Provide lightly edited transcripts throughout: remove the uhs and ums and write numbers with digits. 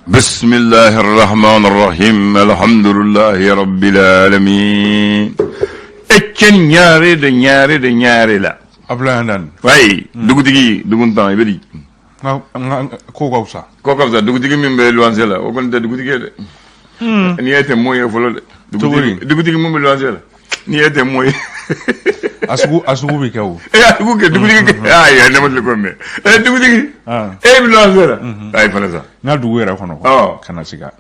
بسم الله الرحمن الرحيم الحمد لله رب العالمين اكن ñaare la abla nan way dugutigi duguntan ibedi ko gawsa dugutigi min be luanse la o kon de dugutigi de ni ete moye folo de dugutigi min be luanse la ni ete moye asugu be kaw dugutigi ay ne mo ko me dugutigi bi luanse la ay fala sa na dugu yɛrɛ kɔnɔ kana siga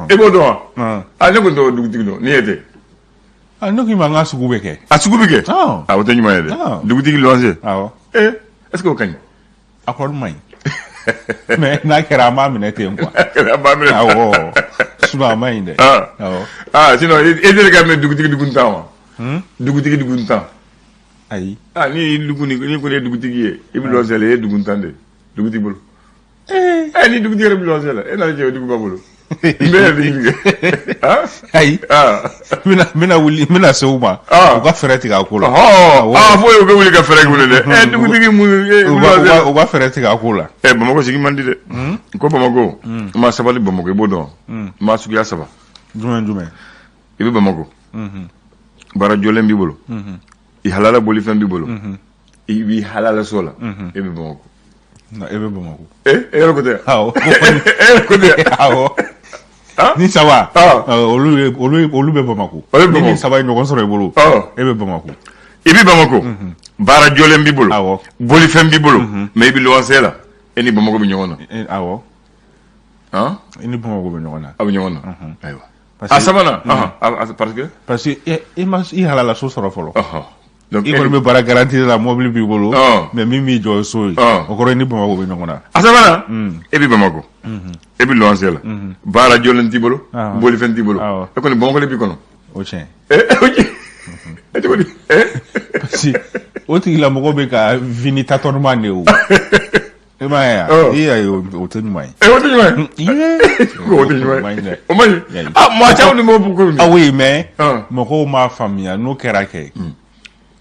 e b'o dɔn wa ne ko to dugutigi dɔn ni ete ne ko ma n ka sugu bɛ kɛ a sugu bɛ kɛ o tɛ ɲuman ye dɛ dugutigi luwanse est-ce que o ka ɲi a kɔni man ɲi mais n'a kɛra an b'a minɛ ten quoi awɔ sinon a man ɲi dɛ sinon e tɛ ka mɛn dugutigi duguntan wa dugutigi duguntan ayi ni ko ne ye dugutigi ye i bɛ luwanse la i ye duguntan de dugutigi bolo ni dugutigi yɛrɛ bɛ luwanse la e nana jɛ o duguba bolo ayi n bɛna se u ma u ka fɛɛrɛ tigɛ a ko la fo u bɛ wuli ka fɛɛrɛ wuli dɛ dugutigi u ka fɛɛrɛ tigɛ a ko la Bamakɔ sigi man di dɛ ko Bamakɔ n ma sabali Bamakɔ i b'o dɔn n ma suguya saba jumɛn i bɛ Bamakɔ baara jɔlen b'i bolo i halala bolifɛn b'i bolo i b'i halala so la e bɛ Bamakɔ e bɛ Bamakɔ e yɛrɛ ko tɛ awɔ e ko tɛ awɔ ni saba olu bɛ Bamakɔ ni saba ye ɲɔgɔn sɔrɔ i bolo e bɛ Bamakɔ i bɛ Bamakɔ baara jɔlen b'i bolo awɔ bolifɛn b'i bolo mais i bɛ luwanse la e ni Bamakɔ bɛ ɲɔgɔn na awɔ i ni Bamakɔ bɛ ɲɔgɔn na a bɛ ɲɔgɔn na ayiwa a sabanan parce que i halala so sɔrɔ fɔlɔ donc i kɔni bɛ baara garantie la mobili b'i bolo mais min b'i jɔ so ye o kɔrɔ ni Bamakɔ bɛ ɲɔgɔn na a sabanan e bɛ Bamakɔ e bɛ luwanse la baara jɔlen t'i bolo bolifɛn t'i bolo e kɔni Bamakɔ de b'i kɔnɔ o tiɲɛ e cogo di parce que o tigilamɔgɔ bɛ ka vini tâtonnement de o e m'a ye wa o tɛ ɲuman ye o tɛ ɲuman ye o tɛ ɲuman ye o ma ɲi maa caman ni mɔgɔw b'u ko oui mais mɔgɔw m'a faamuya n'o kɛra kɛ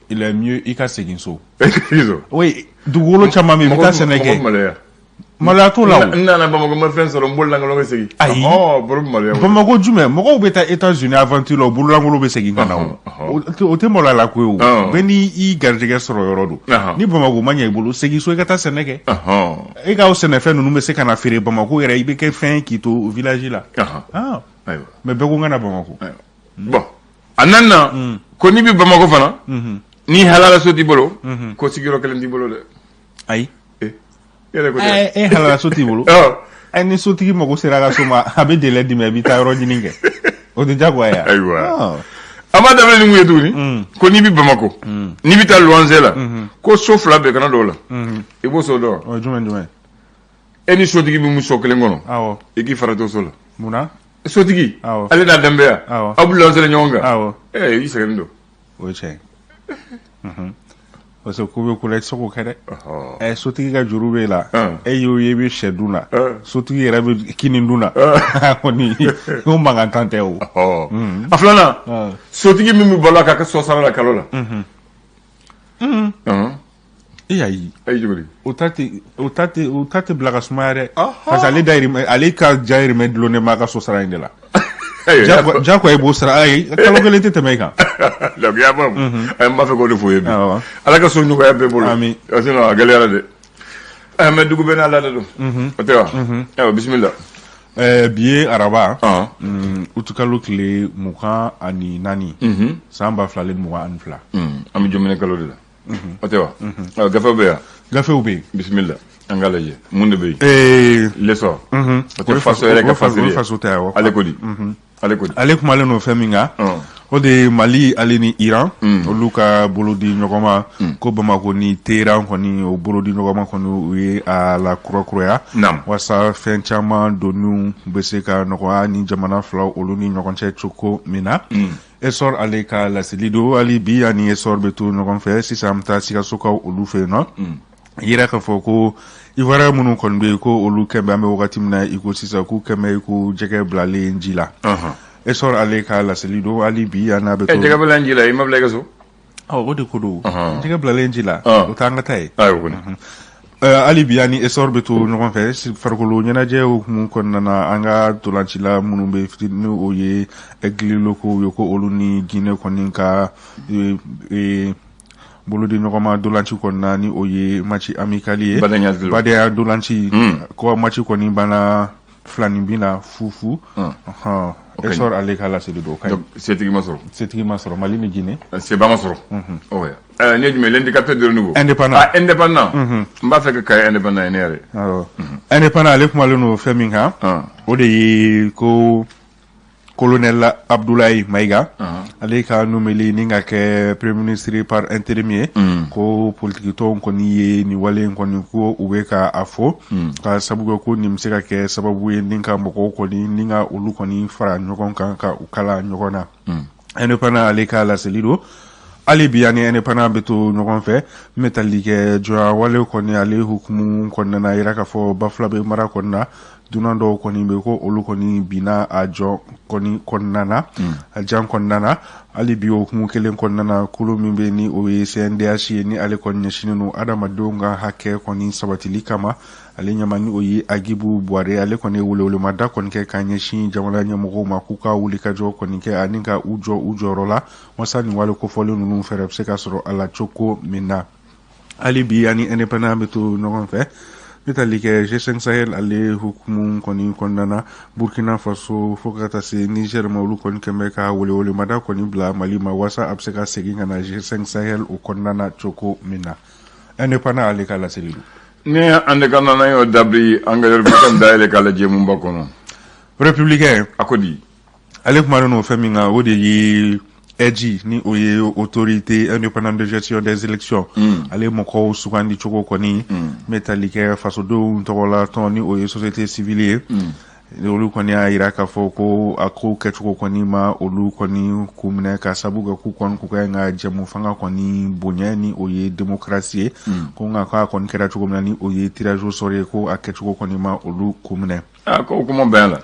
il est mieux i ka segin so oui dugukolo caman bɛ yen i bɛ taa sɛnɛ kɛ maloya t'o la o n nana Bamakɔ n ma fɛn sɔrɔ n bololankolon bɛ segin ayi Bamakɔ jumɛn mɔgɔw bɛ taa États-Unis aventure la o bololankolon bɛ segin ka na o tɛ maloya la ko ye o bɛɛ n'i garijɛgɛ sɔrɔ yɔrɔ don ni Bamakɔ ma ɲɛ i bolo segin so i ka taa sɛnɛ kɛ e ka o sɛnɛfɛn ninnu bɛ se ka na feere Bamakɔ yɛrɛ i bɛ kɛ fɛn k'i to village la mais bɛɛ ko n ka na Bamakɔ bon a nana ko n'i bɛ Bamakɔ fana ni halala so t'i bolo ko sigiyɔrɔ kelen t'i bolo dɛ ayi e halala so t'i bolo ni sotigi mago sera ka so ma a bɛ délai d'i ma i bɛ taa yɔrɔ ɲini kɛ o tɛ diyagoya ye ayiwa a ma daminɛ ni mun ye tuguni ko n'i bɛ Bamakɔ n'i bɛ taa luwanse la ko so fila bɛɛ kana dɔw la i b'o so dɔn jumɛn e ni sotigi bɛ mun so kelen kɔnɔ i k'i fara t'o so la munna sotigi ale n'a danbeya aw bɛ luwanse la ɲɔgɔn kan i sɛgɛnnen don o ye tiɲɛ parce que ko bɛ ko la i tɛ se k'o kɛ dɛ sotigi ka juru b'e la e y'o ye i bɛ sɛ dun na sotigi yɛrɛ bɛ kini dun na kɔni o mankan tan tɛ o a filanan sotigi min bɛ balo a ka so sara la kalo la ayi cogo di o ta tɛ bila ka sumaya dɛ parce que ale ka dahirimɛ dulonnen b'a ka so sara in de la jako e b'o sara kalo kelen tɛ tɛmɛ i kan donc y'a faamu n b'a fɛ k'o de fɔ ye bi ala ka so nɔgɔya bɛɛ bolo sinon a gɛlɛyara dɛ mais dugu bɛɛ n'a laada don o tɛ wa ayiwa bisimila bi ye araba utukalo tile 24 san 2022 an bɛ jɔminɛ kalo de la o tɛ wa gafew bɛ yan gafew bɛ yen bisimila an k'a lajɛ mun de bɛ yen lesɔn o tɛ faso yɛrɛ ka fasiri ye faso tɛ wa ale ko di ale kumalen n'o fɛn min kan o de ye Mali ale ni Iran olu ka bolodi ɲɔgɔn ma ko Bamakɔ ni Teheran kɔni o bolodi ɲɔgɔn ma kɔni u ye a la kurakuraya walasa fɛn caman doniw bɛ se ka nɔgɔya ni jamana fila olu ni ɲɔgɔn cɛ cogo min na Essor ale ka laseli don hali bi ani Essor bɛ to ɲɔgɔn fɛ sisan an bɛ taa Sikasokaw olu fɛ yen nɔ yira k'a fɔ ko Ivoirien minnu kɔni bɛ yen ko olu kɛmɛ an bɛ wagati min na i ko sisan k'u kɛmɛ i ko jɛgɛ bilalen ji la Essor ale ka laseli don hali bi a n'a bɛ to jɛgɛ bilalen ji la i ma bila i ka so o de ko don jɛgɛ bilalen ji la o t'an ka taa ye ali bi ani essor be to ɲɔgɔn fɛ farikolo ɲɛnajɛ hukumu kɔnɔna na an ka ntolancila minnu be fitini o ye egililoko ye ko olu ni Guinée kɔni ka bolodi ɲɔgɔnma dolanci kɔnɔna ni o ye match amical ye badenya dolanci ko match kɔni bana filani bina fufu essor ale ka laseli do kay setigi masoro Mali ni Guinée seba masoro oya ne jume l'indicateur de nouveau indépendant mba fekk kay indépendant ne yare indépendant ale kuma le no feminga o de ye ko colonel Abdoulaye Maïga ale ka nomeli ni nga ke premier ministre par intérim ko politique to koni ye ni wale koni ko ube ka afo ka sabugo ko ni mseka ke sababu ye ninka moko koni ninga olu koni fara nyokon kan ka ukala nyokona indépendant ale ka la selido ali biani indépendant beto nyokon fe metalike joa wale koni ale hukumu konna na iraka fo baflabe mara konna dunando koni be ko olu koni bina ajo koni konnana ajan konnana ali biyo hukumu kelen konnana kulu mimbe ni o CNDH ni ale konni shininu adama donga hake koni sabatili kama ale nyamani o yi Agibu Boire ale koni wulewule mada koni ke kanye shin jamala nyamugo makuka wuli kajo koni ke aninga ujo rola wasani wale ko folo nunu fere pseka soro ala choko mina ali bi ani indépendant beto nokon fe metalike G5 Sahel ale hukumu koni konnana Burkina Faso fokata se Niger mawlu koni kemeka wole mada koni bla Mali ma wasa abseka seginga na G5 Sahel o konnana choko mina indépendant ale kala selidu ne ande kana na yo dabri angalor bitam daile kala jemu mbakono républicain akodi ale kuma no feminga wodi yi EDGI ni oye autorité indépendante de gestion des élections ale moko sugandi choko koni metalike faso do ntola toni oye société civile olu koni a iraka foko ako kechuko koni ma olu koni kumne ka sabuga ku kon ku nga jamu fanga koni bonyani oye démocratie ko nga ka kon kera chuko mani oye tirage sore ko akechuko koni ma olu kumne ko kuma bela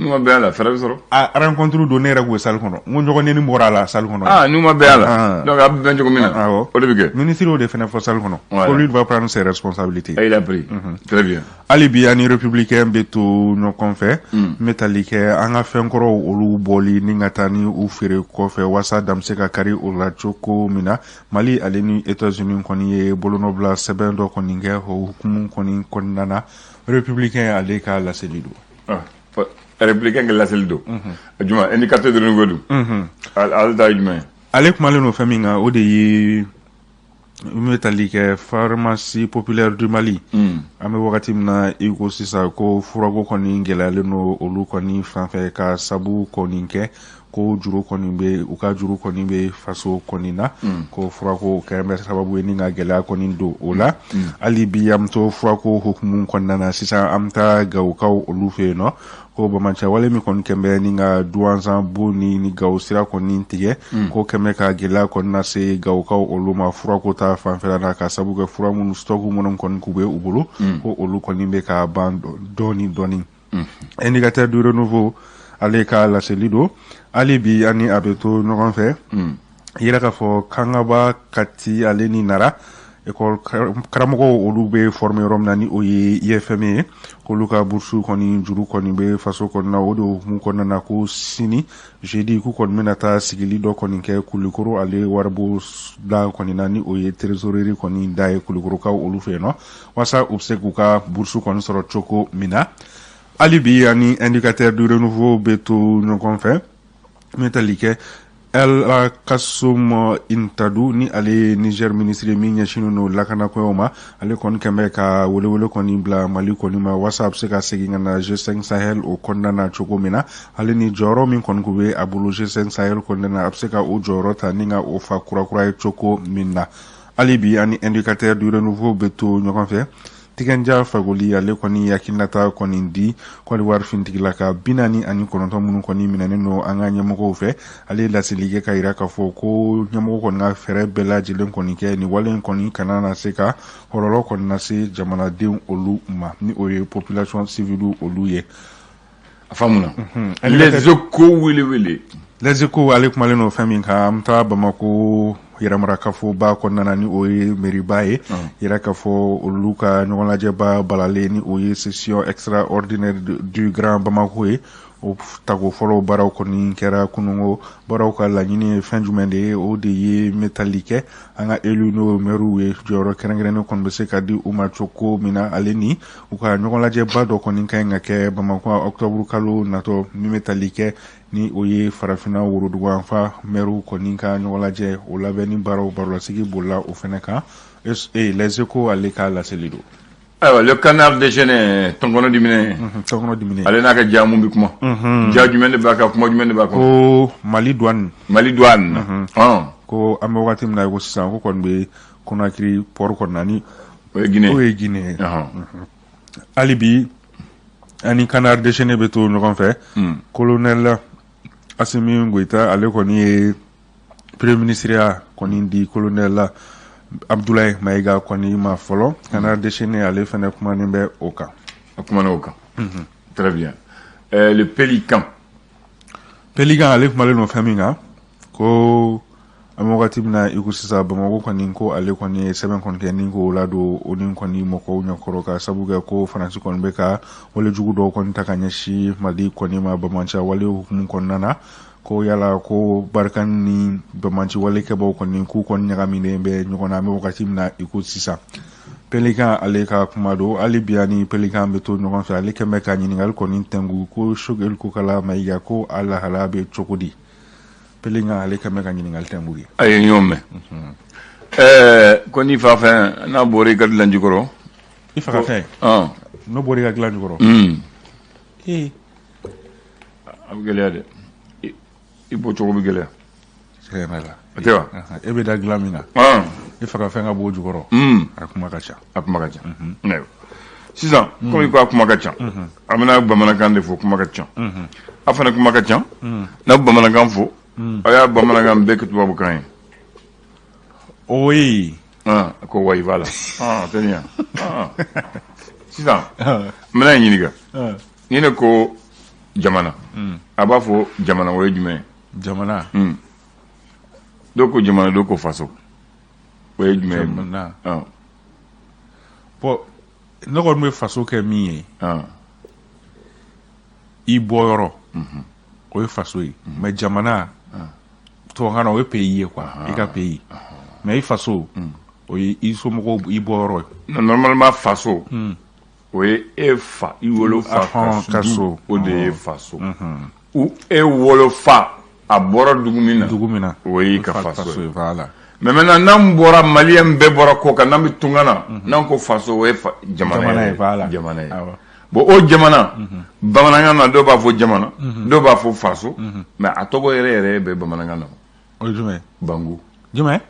numa bela frère soro rencontre do ne rago sal kono ngo jogo ne ni morala sal kono numa bela donc ab ben jogo mina o debige ministre de fena fo sal kono ko lui va prendre ses responsabilités il a pris très bien ali bi ani républicain beto no konfe metalike anga fenkoro olu boli ni ngatani u fere ko fe wasa damse ka kari o la choko mina Mali aleni États-Unis koni ye bolono bla sebendo koni nge ho hukumu koni konnana républicain ale ka la selido républicain que la seldo juma indicateur de nouveau al da juma ale kuma le no feminga o de yi metalike pharmacie populaire du Mali ame wakati na iko sisa ko furago koni ngela le no olu koni fanfe ka sabu koni nke ko juru koni be uka juru koni be faso koni na ko furago kembe sababu ni nga gela koni do ola ali biyam to furago hukumu konna na sisa amta gaukaw olu fe no ko bamancha wale mi kon kembe ni nga duanza buni ni gausira koni tige ko kembe ka gela konna se gaukaw olu ma furago ta fanfela na ka sabu ga furamu nu stoku monon kon kube ubulu ko olu koni be ka bando doni indicateur du renouveau ale ka la selido ale bi ani abeto nogon fe yira ka fo kangaba kati ale ni nara école karamogo olu be formé romna ni oye IFM ko luka bursu koni juru koni be faso konna odo mu konna na ko sini jeudi ku kon menata sigili do koni ke kulikoro ale warbo da koni nani oye trésorerie koni dai kulikoro ka olu fe no wasa obseku ka bursu koni soro choko mina alibi ani indicateur du renouveau beto no konfe metalike el kasum intadu ni ale Niger ministre mi nyashinu no lakana ko ma ale kon kembe ka wole koni bla Mali koni ma whatsapp se ka seginga na G5 Sahel o konna na chokomina ale ni joro min kon kube abulu G5 Sahel konna na abseka o joro taninga o fa kura choko minna alibi ani indicateur du renouveau beto nyokon fe tikenja fagoli ale koni yakinata koni di koni war fintigila ka binani ani kononto munu koni minane no anga nyamugo fe ale la silige ka iraka fo ko nyamugo koni nga fere bela jilen koni ke ni walen koni kanana seka horolo koni na se jamana de olu ma ni oye population civile olu ye afamuna les eko wili les eko ale kuma le no famin ka amta bamako yaramara kafo ba kɔnɔna ni o ye mairie-ba ye yira k'a fɔ olu ka ɲɔgɔn lajɛba balalen ni o ye session extraordinaire du Grand Bamako ye o tago fɔlɔ baaraw kɔni kɛra kunungo baaraw ka laɲini ye fɛn jumɛn de ye o de ye metali kɛ an ka élu n'o maires ye jɔyɔrɔ kɛrɛnkɛrɛnnen kɔni bɛ se ka di u ma cogo min na ale ni u ka ɲɔgɔn lajɛba dɔ kɔni ka ɲi ka kɛ Bamako octobre kalo natɔ min bɛ tali kɛ ni o ye farafinna woroduguyanfa maires kɔni ka ɲɔgɔn lajɛ o labɛnni baaraw barolasigi bolila o fɛnɛ kan les Échos ale ka laseli don. Ayiwa le canard déchaîné tɔnkɔnɔ dimine tɔnkɔnɔ dimine ale n'a ka jaamu bɛ kuma ja jumɛn de b'a kan kuma jumɛn de b'a kan ko Mali douane ko an bɛ wagati min na ko sisan ko kɔni bɛ Conakry port kɔnɔna ni o ye Guinée hali bi ani canard déchaîné bɛ to ɲɔgɔn fɛ colonel Assimi Goïta ale kɔni ye premier ministre kɔni di colonel Abdoulaye Maïga kɔni ma fɔlɔ canard déchaîné ale fɛnɛ kumanen bɛ o kan très bien le pélican ale kumalen no fɛn min kan ko an bɛ wagati min na i ko sisan Bamako kɔni ko ale kɔni ye sɛbɛn kɔni kɛ ni k'o ladon o ni kɔni mɔgɔw ɲɛkɔrɔ ka sabu kɛ ko Faransi kɔni bɛ ka walejugu dɔw kɔni ta ka ɲɛsin Mali kɔni ma Bamaci wale hukumu kɔnɔna na ko yala ko Barkan ni Bamaci walekɛbaw kɔni k'u kɔni ɲagaminen bɛ ɲɔgɔn na an bɛ wagati min na i ko sisan Pélican ale ka kuma don hali bi ani Pélican bɛ to ɲɔgɔn fɛ ale kɛmɛ ka ɲininkali kɔni tɛngu ko Choguel Kokala Maïga ko a lahala bɛ cogo di Pélican ale kɛmɛ ka ɲininkali tɛngu ye a ye ɲɔgɔn mɛn ko n'i fa fɛn n'a bɔra i ka dilan jukɔrɔ i fa ka fɛn n'o bɔra i ka dilan jukɔrɔ a bɛ gɛlɛya dɛ i bɔ cogo bɛ gɛlɛya o tɛ wa e bɛ da dilan min na i fa ka fɛn ka bɔ o jukɔrɔ a kuma ka ca sisan komi i ko a kuma ka ca an bɛna bamanankan de fɔ kuma ka ca a fana kuma ka ca n'a bamanankan fɔ a y'a bamanankan bɛɛ kɛ tubabukan ye oui ko wayi b'a la tɛ nin yan sisan n bɛna ɲininka ni ne ko jamana a b'a fɔ jamana o ye jumɛn ye jamana dɔw ko jamana dɔw ko faso o ye jumɛn ye bon ne kɔni bɛ faso kɛ min ye i bɔyɔrɔ o ye faso ye mais jamana tubabukan na o ye pays ye quoi i ka pays mais i faso o ye i somɔgɔw i bɔyɔrɔ ye normalement faso o ye e fa i wolofa ka so o de ye faso ou e wolofa a bɔra dugu min na o ye ka faso ye voilà mais maintenant n'an bɔra maliyɛn bɛɛ bɔra kɔ kan n'an bɛ tunga na n'an ko faso o ye jamana ye jamana ye bon o jamana bamanankan na dɔw b'a fɔ jamana dɔw b'a fɔ faso mais a tɔgɔ yɛrɛ yɛrɛ bɛ bamanankan na o ye jumɛn bangu jamana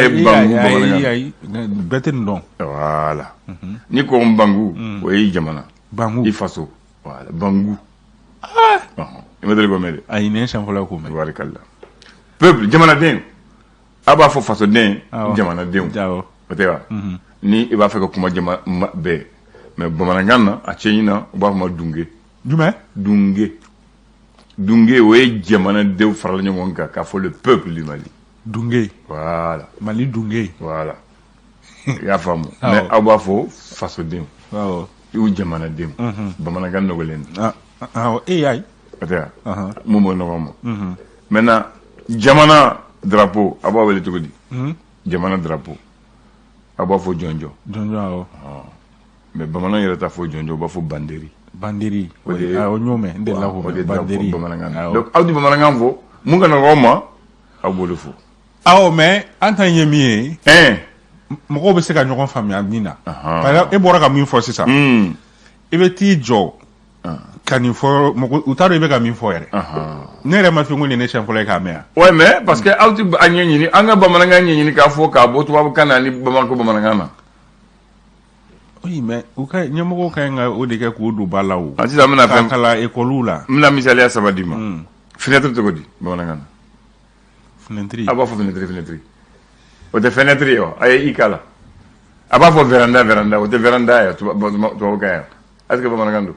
ye bangu bamanankan bɛɛ tɛ nin dɔn voilà ni ko bangu o ye jamana i faso voilà bangu i ma deli k'o mɛn dɛ ayi ne siɲɛ fɔlɔ k'o mɛn tubaarikala peuple jamanaden a b'a fɔ fasoden jamanadenw o tɛ wa ni i b'a fɛ ka kuma jama bɛɛ mais bamanankan na a cɛɲi na u b'a fɔ ma dunge dunge o ye jamanadenw farala ɲɔgɔn kan k'a fɔ le peuple du Mali dunge voilà Mali dunge voilà i y'a faamu mais aw b'a fɔ fasodenw u jamanadenw bamanankan nɔgɔlen don yayi o tɛ wa mun b'o nɔgɔ ma maintenant jamana drapeau a b'a wele cogo di jamana drapeau a b'a fɔ jɔnjɔ mais bamanan yɛrɛ t'a fɔ jɔnjɔ u b'a fɔ banderi o ɲ'o mɛn n delila k'o mɛn banderi bamanankan donc aw di bamanankan fɔ mun ka nɔgɔ aw ma aw b'o de fɔ mais an ta ye min ye mɔgɔw bɛ se ka ɲɔgɔn faamuya min na par exemple e bɔra ka min fɔ sisan i bɛ t'i jɔ ka nin fɔ mɔgɔ u t'a dɔn i bɛ ka min fɔ yɛrɛ ne yɛrɛ ma fɛn ko nin ne siɲɛ fɔlɔ ye k'a mɛn yan ouais mais parce que aw ti a ɲɛɲini an ka bamanankan ɲɛɲini k'a fɔ k'a bɔ tubabukan na ni bamanankan na oui mais u ka ɲɛmɔgɔw ka ɲi ka o de kɛ k'o don ba la o sisan n bɛna k'a kalan ekɔliw la n bɛna misaliya saba d'i ma fenêtre cogo di bamanankan na fenêtre a b'a fɔ fenêtre o tɛ fenêtre ye wa a ye i k'a la a b'a fɔ véranda o tɛ véranda ye tubabukan ye est-ce que bamanankan don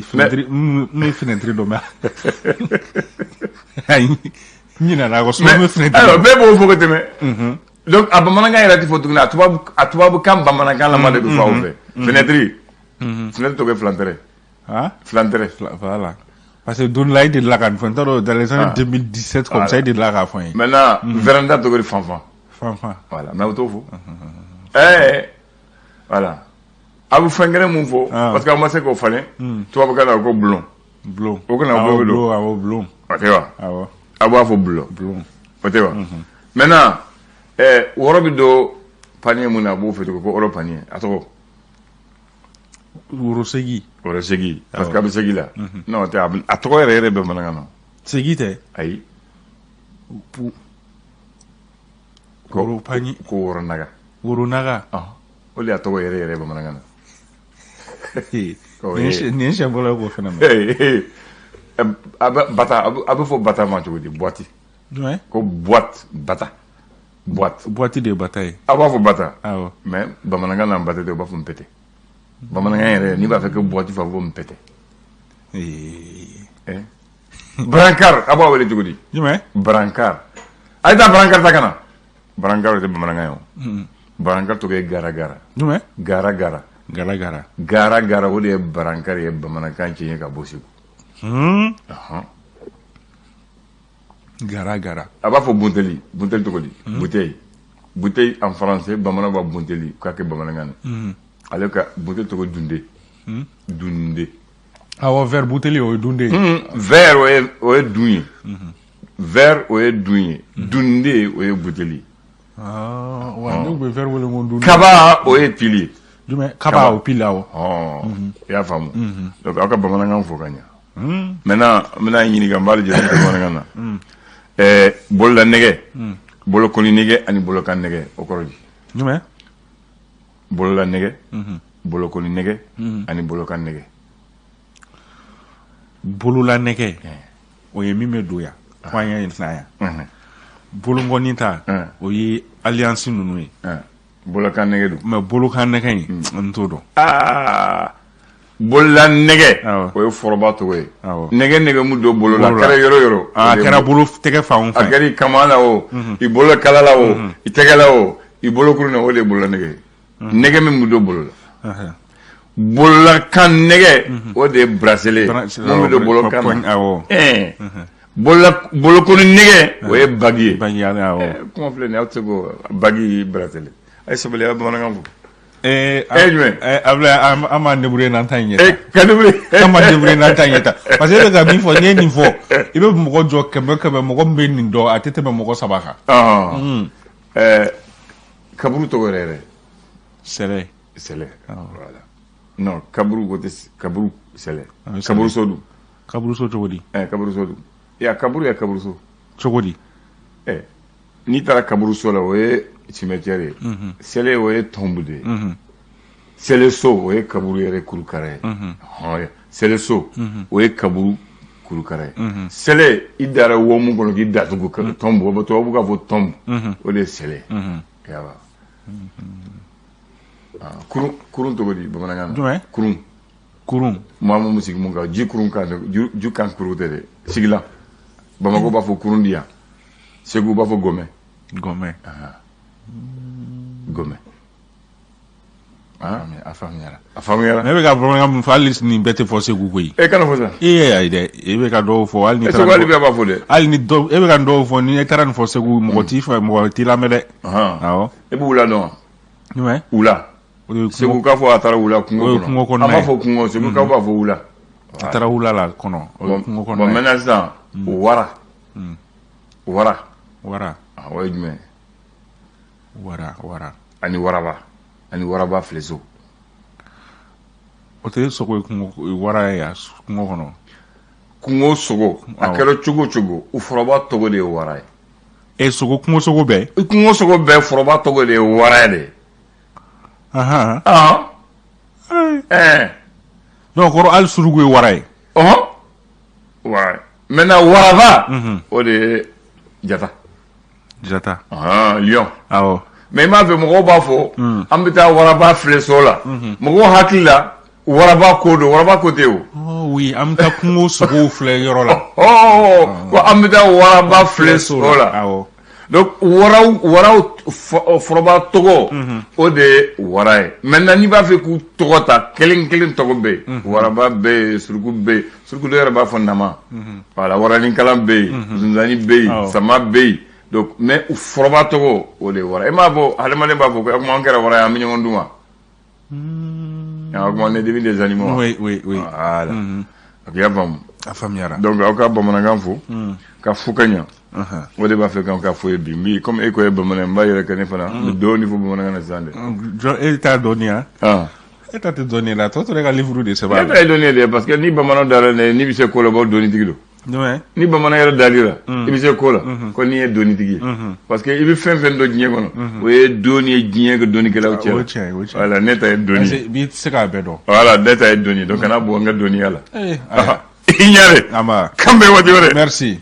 fenêtre ne fenêtre dɔ mɛ ayi Ɲina na ko so mais me fene alors bɛɛ b'o fɔ ka tɛmɛ donc a bamanankan yɛrɛ tɛ fɔ tuguni a tubabukan bamanankan lama de bɛ fɔ aw fɛ fenêtre fenêtre tɔ kɛ filantere filantere voilà parce que don là il de la kan fɔ dans les années 2017 comme ça il de la ka fɔ maintenant véranda tɔ kɛ fanfan voilà mais o t'o fɔ voilà a bɛ fɛn kɛnɛ mun fɔ parce que a ma se k'o falen tubabukan na ko bulon o kana bɔ bulon o tɛ wa a b'a fɔ bulon o tɛ wa maintenant wɔrɔ bɛ don panier mun na a b'o fɛ ko ɔrɔ panier a tɔgɔ worosegi parce que a bɛ segi la non tɛ a tɔgɔ yɛrɛ yɛrɛ bɛ bamanankan na segi tɛ ayi woro panier ko woronaga o de y'a tɔgɔ yɛrɛ yɛrɛ bamanankan na nin sɛ bɔla ko fana a bɛ fɔ bata ma cogo di boîte ko boîte bata boîte de bata ye a b'a fɔ bata mais bamanankan na bata de o b'a fɔ mpɛtɛ bamanankan yɛrɛ n'i b'a fɛ ko boîte fa fɔ mpɛtɛ brancard a b'a wele cogo di brancard a ye taa brancard ta ka na brancard o tɛ bamanankan ye o brancard tɔgɔ ye gara-gara gara-gara o de ye brancard ye bamanankan cɛn ye ka bɔ Segu gara-gara a b'a fɔ bunteli tɔgɔ di bouteille en français bamanan b'a bunteli k'a kɛ bamanankan na ale ka bouteille tɔgɔ dunde awɔ verre bouteille o ye dunde verre o ye dun ye verre o ye dun ye dunde o ye bouteille wa ne bɛ verre wele ko dunde kaba o ye pili kaba o pili awɔ i y'a faamu donc aw ka bamanankan fɔ ka ɲa maintenant n bɛna ɲininka n b'a lajɛ bamanankan na bolola nɛgɛ bolokoli nɛgɛ ani bolokan nɛgɛ o kɔrɔ di bolola nɛgɛ bolokoli nɛgɛ ani bolokan nɛgɛ bolola nɛgɛ o ye min bɛ don yan fo an ye tila yan bolokɔni ta o ye alliance ninnu ye bolokan nɛgɛ don mais bolokan nɛgɛ in n t'o dɔn bolola nɛgɛ o ye foroba tɔgɔ ye nɛgɛ mun don bolo la kɛra yɔrɔ yɔrɔ a kɛra bolo tɛgɛ fan o fan a kɛra i kama la o i bolo kala la o i tɛgɛ la o i bolokuru na o de ye bolola nɛgɛ nɛgɛ min don bolo la bololakan nɛgɛ o de ye bracelet mun bɛ don bolokan na bolokoni nɛgɛ o ye bagi ye kuma filɛ nin aw tɛ se ko bagi bracelet a ye sabali a bɛ bamanankan fɔ jumɛn Ablaye an b'an débrouiller n'an ta in ɲɛ an b'an débrouiller n'an ta in ɲɛ ta parce que e bɛ ka min fɔ n'i ye nin fɔ i bɛ mɔgɔ jɔ kɛmɛ mɔgɔ min bɛ nin dɔn a tɛ tɛmɛ mɔgɔ 3 kan kaburu tɔgɔ yɛrɛ sɛlɛ voilà non kaburu ko tɛ kaburu sɛlɛ kaburu so dun kaburu so cogo di kaburu so dun kaburu ya kaburu so cogo di n'i taara kaburu so la o ye cimetière ye sɛlɛ o ye tombe de ye sɛlɛ so o ye kaburu yɛrɛ kurukara ye sɛlɛ so o ye kaburu kurukara ye sɛlɛ i dara wo mun kɔnɔ k'i datugu tombe o tubabu k'a fɔ tombe o de ye sɛlɛ yaba kurun tɔgɔ di bamanankan na kurun maa mun bɛ sigi mun kan ji kurun kan ju kan kuru tɛ dɛ sigilan Bamako b'a fɔ kurun di yan Segu b'a fɔ gomɛ a faamuyara ne bɛ ka bamanankan min fɔ hali nin bɛɛ tɛ fɔ Segu koyi kana fɔ sa ayi dɛ e bɛ ka dɔw fɔ hali ni Segu hali bɛɛ b'a fɔ dɛ hali ni e bɛ ka dɔw fɔ ni e taara nin fɔ Segu mɔgɔ t'i lamɛn dɛ awɔ e bɛ wula dɔn wa wula Segu k'a fɔ a taara wula kungo kɔnɔ a b'a fɔ kungo Segu k'a b'a fɔ wula a taara wula la kɔnɔ kungo kɔnɔ bon maintenant sisan wara o ye jumɛn wara ani waraba filɛ so o tɛ sogo ye wara ye kungo kɔnɔ kungo sogo a kɛra cogo cogo u foroba tɔgɔ de ye wara ye kungo sogo bɛɛ foroba tɔgɔ de ye wara ye de donc kɔrɔ hali suruku ye wara ye wara maintenant waraba o de ye jata lion awɔ mais i m'a fɛ mɔgɔw b'a fɔ an bɛ taa waraba filɛ so la mɔgɔw hakili la waraba ko don waraba ko tɛ o Oh oui, am ta kungo sogo filɛ yɔrɔ la. Ko an bɛ taa waraba filɛ so la. Awɔ. Donc waraw foroba tɔgɔ o de ye wara ye. Maintenant n'i b'a fɛ k'u tɔgɔ ta kelen kelen tɔgɔ bɛ yen. Waraba bɛ yen, suruku bɛ yen, suruku dɔ yɛrɛ b'a fɔ nama. Voilà, waraninkalan bɛ yen, zunzani bɛ yen, sama bɛ yen. Donc mais u foroba tɔgɔ o de ye wara. E m'a fɔ adamaden b'a fɔ ko kuma an kɛra wara ye an bɛ ɲɔgɔn dun wa? Kuma on est devenu des animaux. Oui. Voilà. Ok, y'a faamu. A faamuyara. Donc aw ka bamanankan fo. Ka fo ka ɲa. O de b'a fɛ k'an ka fo ye bi. Bi comme e ko ye bamanan n b'a yɛrɛ kɛ ne fana. N bɛ dɔɔni fɔ bamanankan na sisan dɛ. E t'a dɔnni wa? E ta tɛ dɔnni la. Tɔ tora e ka livre de sɛbɛn. E ta ye dɔnni ye dɛ parce que ni bamanan dara ne n'i bɛ se ko la b'aw dɔɔni tigi don. Ni bamanan yɛrɛ dal'i la i bɛ se ko la ko n'i ye dɔɔni tigi ye. Parce que i bɛ fɛn fɛn dɔn diɲɛ kɔnɔ o ye dɔɔni ye diɲɛ ka dɔɔnikɛlaw cɛ. O tiɲɛ o tiɲɛ. Voilà ne ta ye dɔɔni ye. Bi tɛ se k'a bɛɛ dɔn. Voilà ne ta ye dɔɔni ye donc kana bɔ n ka dɔɔniya la. I ɲare. Ama. Kan bɛ waati wɛrɛ. Merci.